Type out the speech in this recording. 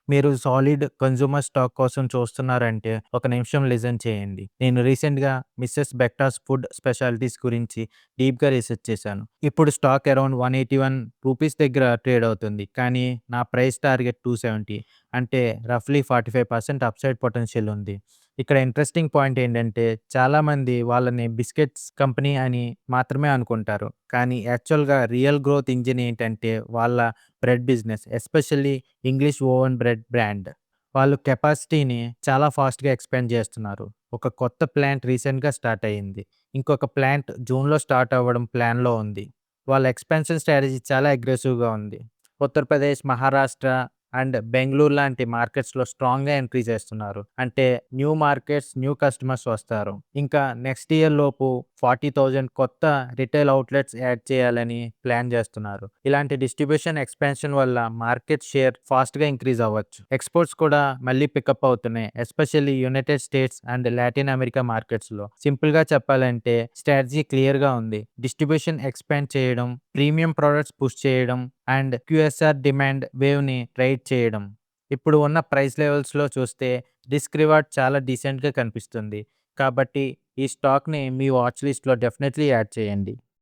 మీరు solid consumer stock కోసం చూస్తున్నారంటే ఒక నిమిషం లిజన్ చేయండి. నేను రీసెంట్‌గా మిసెస్ బెక్టాస్ ఫుడ్ స్పెషాలిటీస్ గురించి డీప్‌గా రీసెర్చ్ చేశాను. ఇప్పుడు స్టాక్ అరౌండ్ రూ. 181 దగ్గర ట్రేడ్ అవుతుంది. కానీ నా ప్రైస్ టార్గెట్ 270, అంటే రఫ్‌లీ 45% అప్‌సైడ్ పొటెన్షియల్ ఉంది. ఇక్కడ ఇంట్రెస్టింగ్ పాయింట్ ఏంటంటే చాలామంది వాళ్ళని బిస్కెట్స్ కంపెనీ అని మాత్రమే అనుకుంటారు. కానీ యాక్చువల్‌గా రియల్ గ్రోత్ ఇంజిన్ ఏంటంటే వాళ్ళ bread business. Especially English oven bread brand. వాళ్ళు కెపాసిటీని చాలా ఫాస్ట్‌గా ఎక్స్‌పాండ్ చేస్తున్నారు. ఒక కొత్త ప్లాంట్ రీసెంట్‌గా స్టార్ట్ అయింది. ఇంకొక ప్లాంట్ జూన్‌లో స్టార్ట్ అవ్వడం ప్లాన్‌లో ఉంది. వాళ్ళ ఎక్స్‌పాన్షన్ స్ట్రాటజీ చాలా అగ్రెసివ్‌గా ఉంది. ఉత్తరప్రదేశ్, మహారాష్ట్ర అండ్ బెంగుళూరు లాంటి మార్కెట్స్‌లో స్ట్రాంగ్‌గా ఎంట్రీ చేస్తున్నారు. అంటే న్యూ మార్కెట్స్, న్యూ కస్టమర్స్ వస్తారు. ఇంకా నెక్స్ట్ ఇయర్ లోపు 40,000 కొత్త రిటైల్ అవుట్‌లెట్స్ యాడ్ చేయాలని ప్లాన్ చేస్తున్నారు. ఇలాంటి డిస్ట్రిబ్యూషన్ ఎక్స్‌పాన్షన్ వల్ల మార్కెట్ షేర్ ఫాస్ట్‌గా ఇంక్రీజ్ అవ్వచ్చు. ఎక్స్‌పోర్ట్స్ కూడా మళ్ళీ పికప్ అవుతున్నాయి. Especially United states and Latin America మార్కెట్స్‌లో. సింపుల్‌గా చెప్పాలంటే స్ట్రాటజీ క్లియర్‌గా ఉంది. డిస్ట్రిబ్యూషన్ ఎక్స్‌పాండ్ చేయడం, ప్రీమియం ప్రొడక్ట్స్ పుష్ చేయడం అండ్ క్యూఎస్ఆర్ డిమాండ్ వేవ్‌ని రైడ్ చేయడం. ఇప్పుడు ఉన్న ప్రైస్ లెవెల్స్‌లో చూస్తే రిస్క్ రివార్డ్ చాలా డీసెంట్‌గా కనిపిస్తుంది. కాబట్టి ఈ స్టాక్‌ని మీ వాచ్ లిస్ట్‌లో డెఫినెట్‌లీ యాడ్ చేయండి.